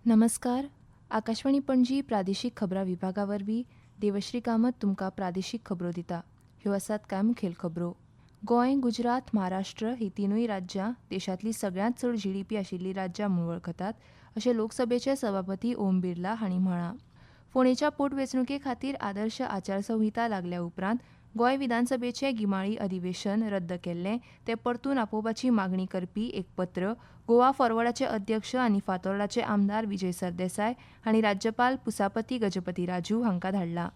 नमस्कार. आकाशवाणी पणजी प्रादेशीक खबरां विभागावरवीं देवश्री कामत तुमकां प्रादेशीक खबरो दिता. ह्यो आसात कांय मुखेल खबरो. गोंय, गुजरात, महाराष्ट्र ही तिनूय राज्यां देशांतली सगळ्यांत चड GDP आशिल्ली राज्यां म्हूण वळखतात, अशें लोकसभेचे सभापती ओम बिर्ला हांणी म्हळां. फोंडेंच्या पोटवेंचणुके खातीर आदर्श आचारसंहिता लागल्या उपरांत गोंय विधानसभेचें गिमाळी अधिवेशन रद्द केल्लें तें परतून आपोवपाची मागणी करपी एक पत्र गोवा फॉरवर्डाचे अध्यक्ष आनी फातोर्डाचे आमदार विजय सरदेसाय हांणी राज्यपाल पुसापती गजपती राजू हांकां धाडलां.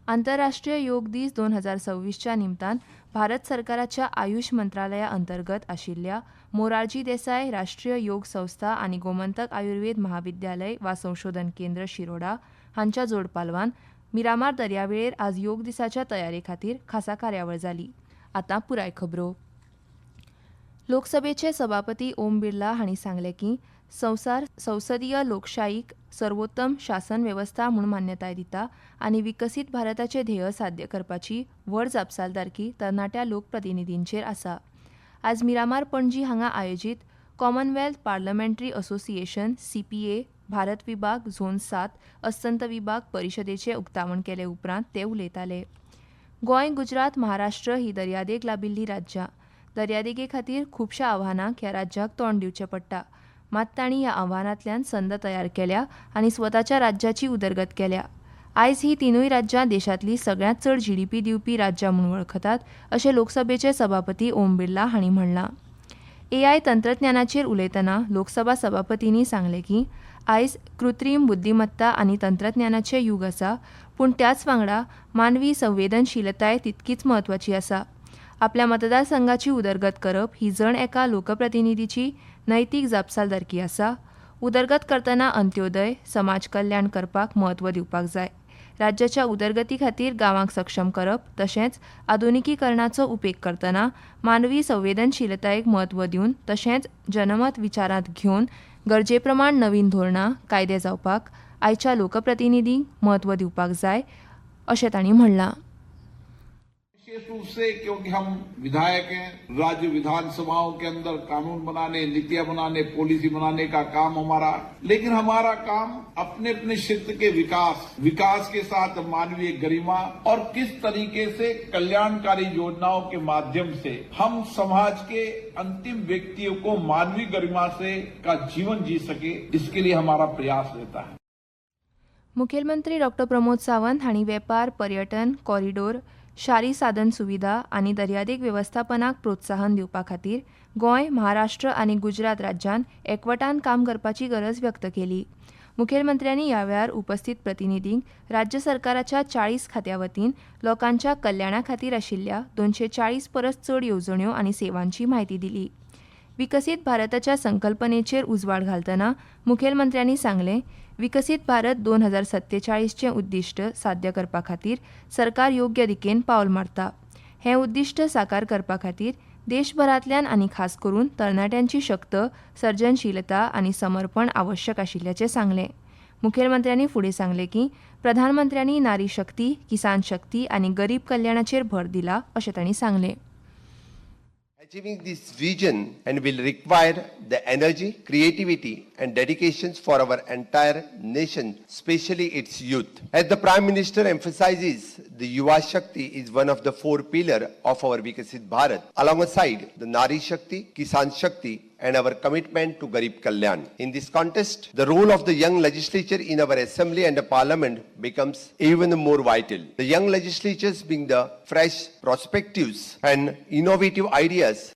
आंतरराष्ट्रीय योग दीस 2026च्या निमतान भारत सरकाराच्या आयुष मंत्रालया अंतर्गत आशिल्ल्या मोरारजी देसाय राष्ट्रीय योग संस्था आनी गोमंतक आयुर्वेद महाविद्यालय वा संशोधन केंद्र शिरोडा हांच्या जोड पालवान मिरामार दर्यावेळेर आज योग दिसाच्या तयारे खातीर खासा कार्यावळ जाली. आतां पुराय खबरो. लोकसभेचे सभापती ओम बिर्ला हांणी सांगलें की संसदीय लोकशायेक सर्वोत्तम शासन वेवस्था म्हूण मान्यताय दिता आनी विकसीत भारताचें ध्येय साध्य करपाची व्हड जापसालदारकी तरणाट्या लोकप्रतिनिधींचेर आसा. आज मिरामार पणजी हांगा आयोजीत Commonwealth parliamentary association CPA Bharat विभाग झोन 7 अस्तंत विभाग परिशदेचें उक्तावण केले उपरांत ते उलयताले. गोंय, गुजरात, महाराष्ट्र ही दर्यादेग लाबिल्ली राज्यां. दर्यादेगे खातीर खुबशा आव्हानांक ह्या राज्याक तोंड दिवचें पडटा. मात तांणी ह्या आव्हानांतल्यान संद तयार केल्या आनी स्वताच्या राज्याची उदरगत केल्या. आयज ही तिनूय राज्यां देशांतली सगळ्यांत चड GDP दिवपी राज्यां म्हूण वळखतात, अशें लोकसभेचे सभापती ओम बिर्ला हांणी म्हणलां. AI तंत्रज्ञानाचेर उलयतना लोकसभा सभापतींनी सांगलें की आयज कृत्रीम बुद्धिमत्ता आनी तंत्रज्ञानाचें युग आसा, पूण त्याच वांगडा मानवी संवेदनशीलताय तितकीच म्हत्वाची आसा. आपल्या मतदारसंघाची उदरगत करप ही जण एका लोकप्रतिनिधीची नैतीक जापसालदारकी आसा. उदरगत करतना अंत्योदय, समाज कल्याण करपाक म्हत्व दिवपाक जाय. राज्याच्या उदरगती खातीर गांवांक सक्षम करप तशेंच आधुनिकीकरणाचो उपेग करतना मानवी संवेदनशीलतायेक म्हत्व दिवन तशेंच जनमत विचारांत घेवन गरजेप्रमाण नवीन धोरणां कायदे जावपाक आयच्या लोकप्रतिनिधींक म्हत्व दिवपाक जाय, अशें तांणी म्हणलां. विशेष रूप से क्योंकि हम विधायक हैं, राज्य विधानसभाओं के अंदर कानून बनाने, नीतियां बनाने, पॉलिसी बनाने का काम हमारा, लेकिन हमारा काम अपने अपने क्षेत्र के विकास के साथ मानवीय गरिमा और किस तरीके से कल्याणकारी योजनाओं के माध्यम से हम समाज के अंतिम व्यक्तियों को मानवीय गरिमा से का जीवन जी सके, इसके लिए हमारा प्रयास रहता है. मुखेलमंत्री डॉ. प्रमोद सावंत हांणी वेपार, पर्यटन, कॉरिडोर, शारी साधन सुविधा आनी दर्यादेग वेवस्थापनाक प्रोत्साहन दिवपा खातीर गोंय, महाराष्ट्र आनी गुजरात राज्यान एकवटान काम करपाची गरज व्यक्त केली. मुखेलमंत्र्यांनी ह्या वेळार उपस्थित प्रतिनिधींक राज्य सरकाराच्या 40 खात्यां वतीन लोकांच्या कल्याणा खातीर आशिल्ल्या 240 परस चड येवजण्यो आनी सेवांची म्हायती दिली. विकसीत भारताच्या संकल्पनेचेर उजवाड घालतना मुखेलमंत्र्यांनी सांगलें, विकसीत भारत 2047चें उद्दिश्ट साध्य करपा खातीर सरकार योग्य दिकेन पावल मारता. हें उद्दिश्ट साकार करपा खातीर देशभरांतल्यान आनी खास करून तरणाट्यांची शक्त, सर्जनशीलता आनी समर्पण आवश्यक आशिल्ल्याचें सांगलें. मुखेलमंत्र्यांनी फुडें सांगलें की प्रधानमंत्र्यांनी नारी शक्ती, किसान शक्ती आनी गरीब कल्याणाचेर भर दिला, अशें तांणी सांगलें. Achieving this vision and will require the energy, creativity and dedications for our entire nation, especially its youth. As the Prime Minister emphasizes, the Yuva Shakti is one of the 4 pillars of our Vikasit Bharat, alongside the Nari Shakti, Kisan Shakti and our commitment to Garib Kalyan. In this context, the role of the young legislature in our assembly and the parliament becomes even more vital. The young legislatures bring the fresh perspectives and innovative ideas.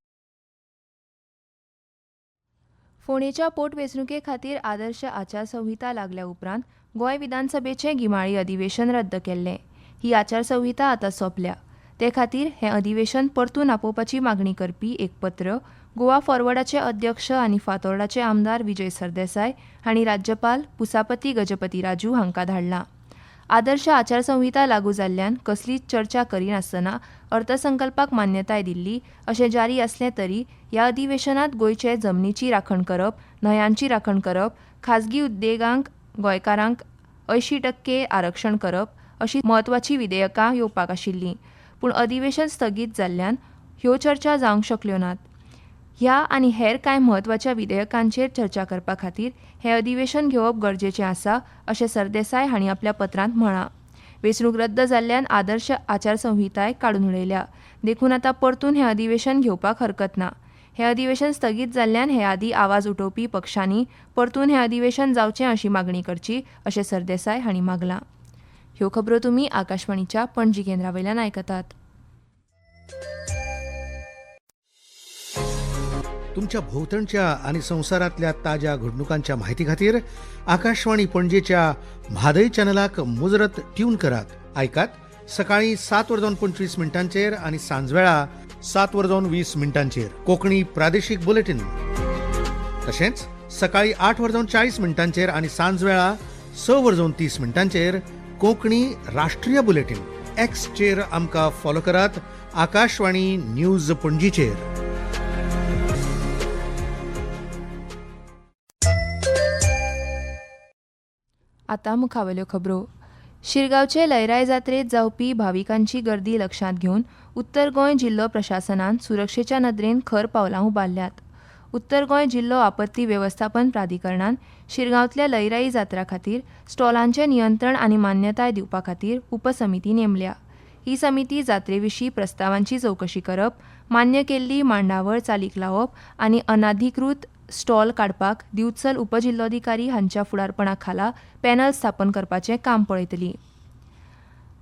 फोंडेच्या पोटवेंचणुके खातीर आदर्श आचारसंहिता लागल्या उपरांत गोंय विधानसभेचें गिमाळी अधिवेशन रद्द केल्लें. ही आचारसंहिता आतां सोंपल्या. ते खातीर हें अधिवेशन परतून आपोवपाची मागणी करपी एक पत्र गोवा फॉरवर्डाचे अध्यक्ष आनी फातोर्डाचे आमदार विजय सरदेसाय हांणी राज्यपाल पुसापती गजपती राजू हांकां धाडलां. आदर्श आचारसंहिता लागू जाल्ल्यान कसलीच चर्चा करिनासतना अर्थसंकल्पाक मान्यताय दिल्ली अशें जारी आसलें तरी ह्या अधिवेशनांत गोंयचे जमनीची राखण करप, न्हंयांची राखण करप, खाजगी उद्देगांक गोंयकारांक 80% आरक्षण करप अशी म्हत्वाची विधेयकां येवपाक आशिल्लीं. पूण अधिवेशन स्थगीत जाल्ल्यान ह्यो चर्चा जावंक शकल्यो नात. ह्या आनी हेर कांय म्हत्वाच्या विधेयकांचेर चर्चा करपा खातीर हें अधिवेशन घेवप गरजेचें आसा अशें सरदेसाय हांणी आपल्या पत्रांत म्हळां. वेंचणूक रद्द जाल्ल्यान आदर्श आचारसंहिताय काडून उडयल्या. देखून आतां परतून हें अधिवेशन घेवपाक हरकत ना. हें अधिवेशन स्थगीत जाल्ल्यान हे आदी आवाज उठोवपी पक्षांनी परतून हें अधिवेशन जावचें अशी मागणी करची अशें सरदेसाय हांणी मागलां. ह्यो खबरो तुमी आकाशवाणीच्या पणजी केंद्रावयल्यान आयकतात. तुमच्या भोवतणच्या आणि संवसारांतल्या ताज्या घडणुकांच्या म्हायती खातीर आकाशवाणी पणजेच्या म्हादय चॅनलाक मुजरत ट्यून करात. आयकात सकाळीं 7:25 आनी सांजवेळा 7:20 कोंकणी प्रादेशीक बुलेटिन. तशेंच सकाळीं 8:40 आनी सांजवेळा 6:30 कोंकणी राष्ट्रीय बुलेटिन. एक्सचेर आमकां फॉलो करात. आकाशवाणी न्यूज पणजीचेर. आतां मुखावेल्यो खबरो. शिरगांवचे लयराई जात्रेत जावपी भाविकांची गर्दी लक्षांत घेवन उत्तर गोंय जिल्लो प्रशासनान सुरक्षेच्या नदरेन खर पावलां उबारल्यात. उत्तर गोंय जिल्लो आपत्ती वेवस्थापन प्राधिकरणान शिरगांवतल्या लयराई जात्रा खातीर स्टॉलांचें नियंत्रण आनी मान्यताय दिवपा खातीर उपसमिती नेमल्या. ही समिती जात्रे विशीं प्रस्तावांची चवकशी करप, मान्य केल्ली मांडावळ चालीक लावप आनी अनाधिकृत स्टॉल काडपाक दिवचल उपजिल्लोधिकारी हांच्या फुडारपणा खाला पॅनल स्थापन करपाचें काम पळयतली.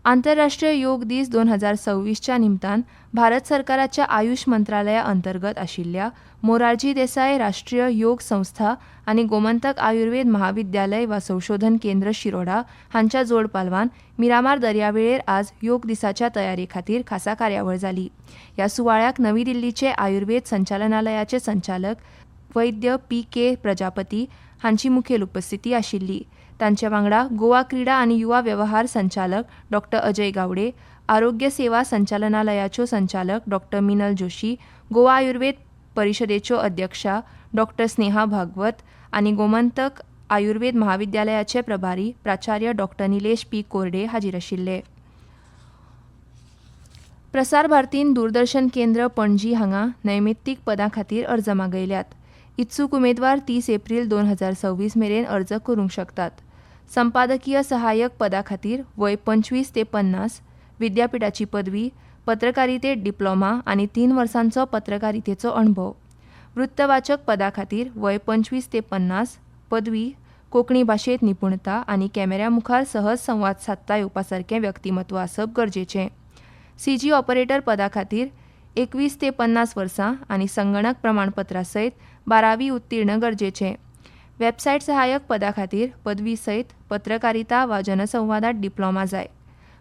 आंतरराष्ट्रीय योग दीस 2026च्या निमतान भारत सरकाराच्या आयुष मंत्रालया अंतर्गत आशिल्ल्या मोरारजी देसाय राष्ट्रीय योग संस्था आनी गोमंतक आयुर्वेद महाविद्यालय वा संशोधन केंद्र शिरोडा हांच्या जोड पालवान मिरामार दर्यावेळेर आज योग दिसाच्या तयारे खातीर खासा कार्यावळ जाली. ह्या सुवाळ्याक नवी दिल्लीचे आयुर्वेद संचालनालयाचे संचालक वैद्य PK प्रजापती हांची मुखेल उपस्थिती आशिल्ली. तांचे वांगडा गोवा क्रीडा आनी युवा वेवहार संचालक डॉ. अजय गावडे, आरोग्य सेवा संचालनालयाच्यो संचालक डॉ. मिनल जोशी, गोवा आयुर्वेद परिशदेच्यो अध्यक्षा डॉ. स्नेहा भागवत आनी गोमंतक आयुर्वेद महाविद्यालयाचे प्रभारी प्राचार्य डॉ. निलेश P. कोरडे हाजीर आशिल्ले. प्रसार भारतीन दूरदर्शन केंद्र पणजी हांगा नैमित्तीक पदां खातीर अर्ज मागयल्यात. इत्सूक उमेदवार 30 एप्रील 2026 मेरेन अर्ज करूंक शकतात. संपादकीय सहाय्यक पदा खातीर वय 25 ते 50, विद्यापीठाची पदवी, पत्रकारितेत डिप्लोमा आनी 3 वर्सांचो पत्रकारितेचो अणभव. वृत्तवाचक पदा खातीर वय 25 ते 50, पदवी, कोंकणी भाशेंत निपुणता आनी कॅमेऱ्या मुखार सहज संवाद सादता येवपा सारकें व्यक्तिमत्व आसप गरजेचें. CG ऑपरेटर पदा खातीर 21 ते 50 वर्सां आनी संगणक प्रमाणपत्रा सयत 12वी उत्तीर्ण गरजेचें. वेबसायट सहाय्यक पदा खातीर पदवी सयत पत्रकारिता वा जनसंवादात डिप्लोमा जाय.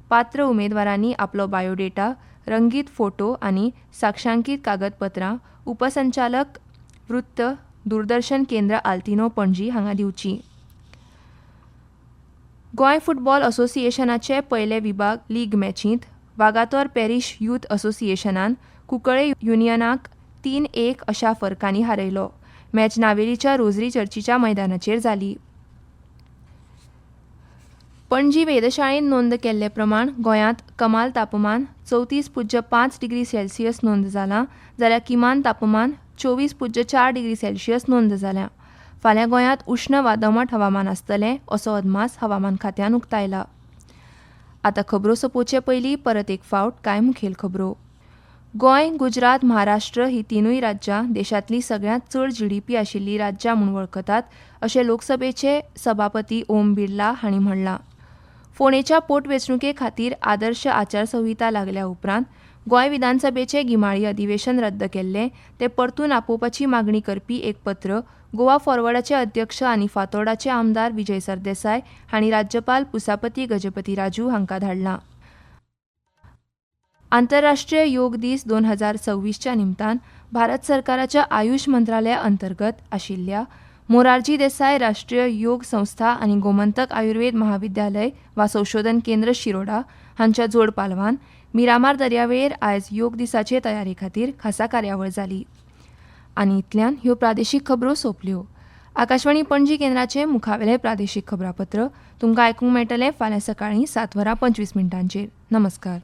पात्र उमेदवारांनी आपलो बायोडेटा, रंगीत फोटो आनी साक्षांकीत कागदपत्रां उपसंचालक वृत्त दूरदर्शन केंद्र आल्तिनो पणजी हांगा दिवची. गोंय फुटबॉल असोसिएशनाचे पयले विभाग लीग मॅचींत वागातोर पॅरिश यूथ असोसिएशनान कुंकळे युनियनाक 3-1 अशा फरकांनी हारयलो. मॅच नावेलीच्या रोझरी चर्चीच्या मैदानाचेर जाली. पणजी वेधशाळेन नोंद केल्ले प्रमाण गोंयांत कमाल तापमान 34.5 डिग्री सेल्सियस नोंद जालां, जाल्यार किमान तापमान 24.4 डिग्री सेल्सियस नोंद जाल्या. फाल्यां गोंयांत उश्ण वा दमट हवामान आसतलें असो अदमास हवामान खात्यान उक्तायला. आतां खबरो सोंपोवचे पयलीं परत एक फावट कांय मुखेल खबरो. गोंय, गुजरात, महाराष्ट्र ही तिनूय राज्यां देशांतली सगळ्यांत चड GDP आशिल्ली राज्यां म्हूण वळखतात अशें लोकसभेचे सभापती ओम बिर्ला हांणी म्हणलां. फोंडेच्या पोटवेंचणुके खातीर आदर्श आचारसंहिता लागल्या उपरांत गोंय विधानसभेचें गिमाळी अधिवेशन रद्द केल्लें तें परतून आपोवपाची मागणी करपी एक पत्र गोवा फॉरवर्डाचे अध्यक्ष आनी फातोर्डाचे आमदार विजय सरदेसाय हांणी राज्यपाल पुसापती गजपती राजू हांकां धाडलां. आंतरराष्ट्रीय योग दीस 2026च्या निमतान भारत सरकाराच्या आयुष मंत्रालया अंतर्गत आशिल्ल्या मोरारजी देसाय राष्ट्रीय योग संस्था आनी गोमंतक आयुर्वेद महाविद्यालय वा संशोधन केंद्र शिरोडा हांच्या जोड पालवान मिरामार दर्यावेळेर आयज योग दिसाचे तयारे खातीर खासा कार्यावळ जाली. आनी इतल्यान ह्यो प्रादेशीक खबरो सोंपल्यो. आकाशवाणी पणजी केंद्राचे मुखावेले प्रादेशीक खबरापत्र तुमकां आयकूंक मेळटलें फाल्यां सकाळीं 7:25 नमस्कार.